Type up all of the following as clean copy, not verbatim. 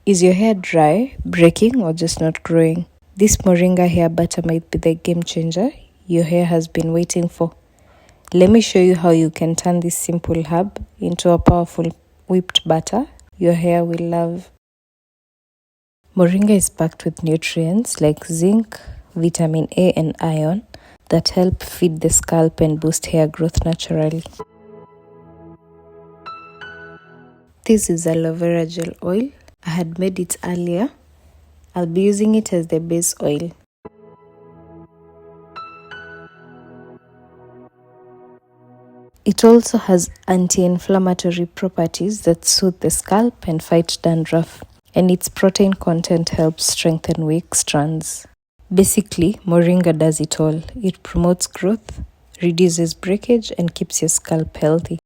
Is your hair dry, breaking, or just not growing? This Moringa Hair Butter might be the game changer your hair has been waiting for. Let me show you how you can turn this simple herb into a powerful whipped butter your hair will love. Moringa is packed with nutrients like zinc, vitamin A, and iron that help feed the scalp and boost hair growth naturally. This is aloe vera gel oil. I had made it earlier. I'll be using it as the base oil. It also has anti-inflammatory properties that soothe the scalp and fight dandruff, and its protein content helps strengthen weak strands. Basically, Moringa does it all. It promotes growth, reduces breakage, and keeps your scalp healthy.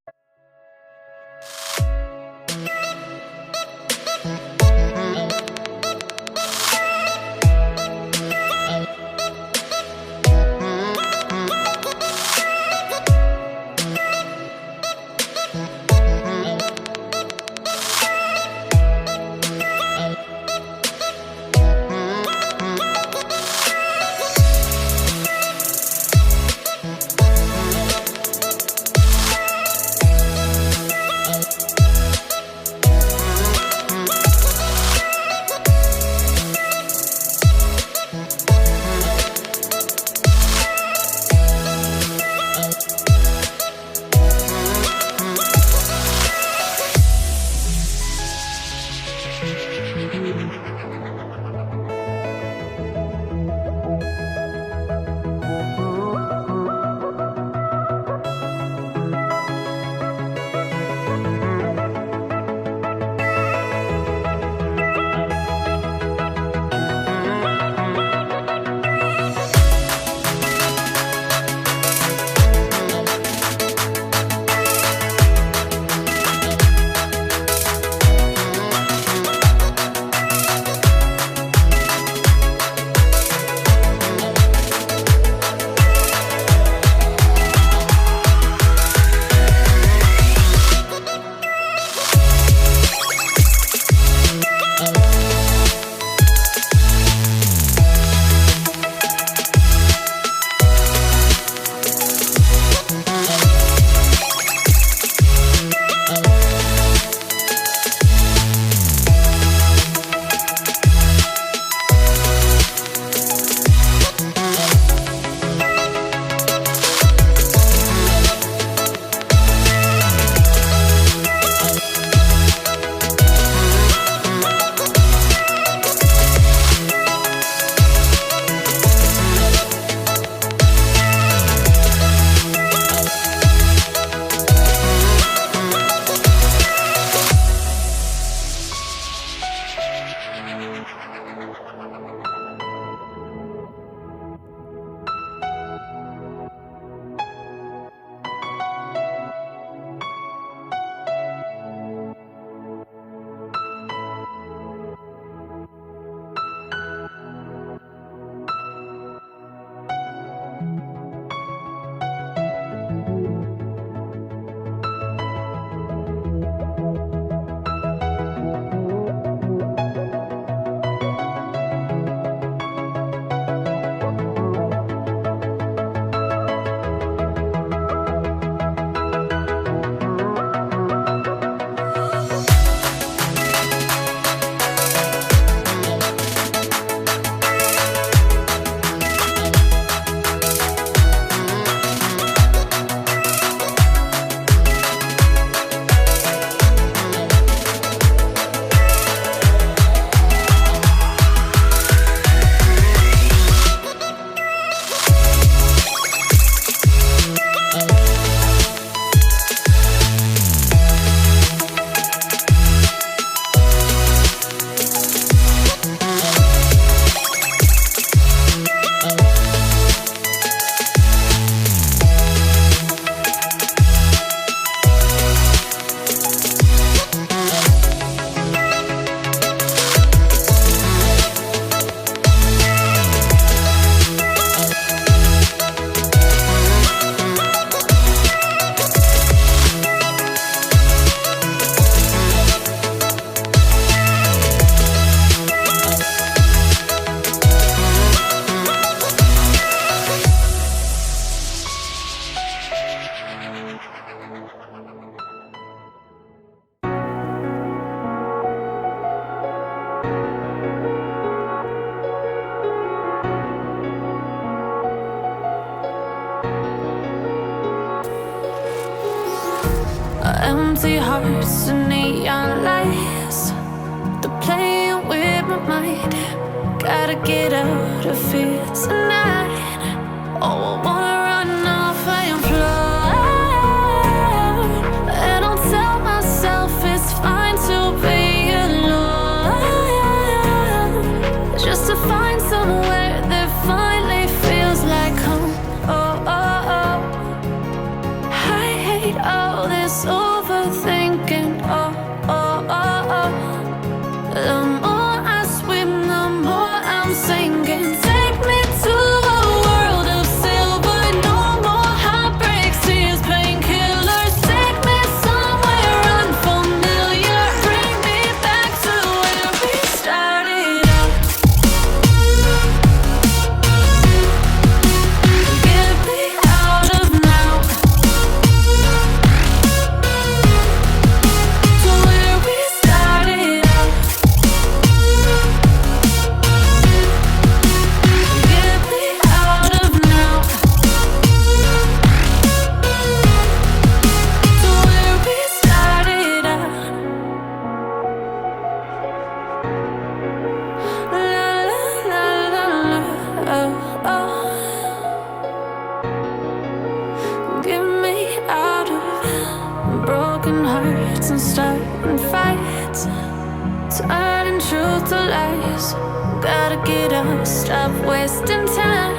empty hearts and neon lights. They're playing with my mind. Gotta get out of here tonight. Oh, I wanna run off and fly. And I'll tell myself it's fine to be alone, just to find somewhere that finally feels like home. Oh, oh, oh. I hate all this overthinking. Oh, oh, oh, oh. The more I swim, the more I'm sinking. Take me to a world of silver. No more heartbreaks, tears, painkillers. Take me somewhere unfamiliar. Bring me back to where we started out. Get me out of now, to where we started out. Get me out of now, to where we started out. La la la la la, oh, oh. Get me out of broken hearts and starting fights, turning truth to lies. Gotta get up, stop wasting time.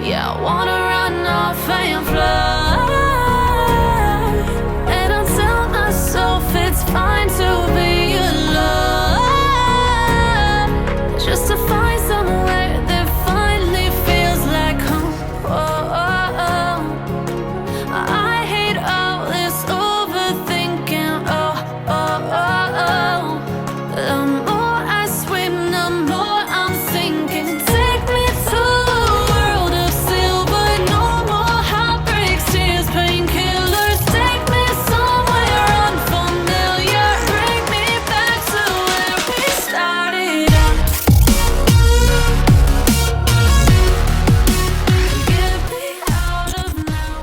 Yeah, I wanna run off and fly. And I'll tell myself it's fine to be alone, just to find somewhere that finally feels like home. Oh, oh, oh. I hate all this overthinking. Oh, oh, oh, oh. The more I swim, the more I'm sinking. Take me to a world of silver. No more heartbreaks, tears, painkillers. Take me somewhere unfamiliar. Bring me back to where we started out. Get me out of now.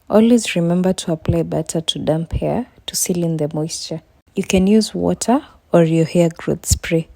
Always remember to apply butter to damp hair to seal in the moisture. You can use water or your hair growth spray.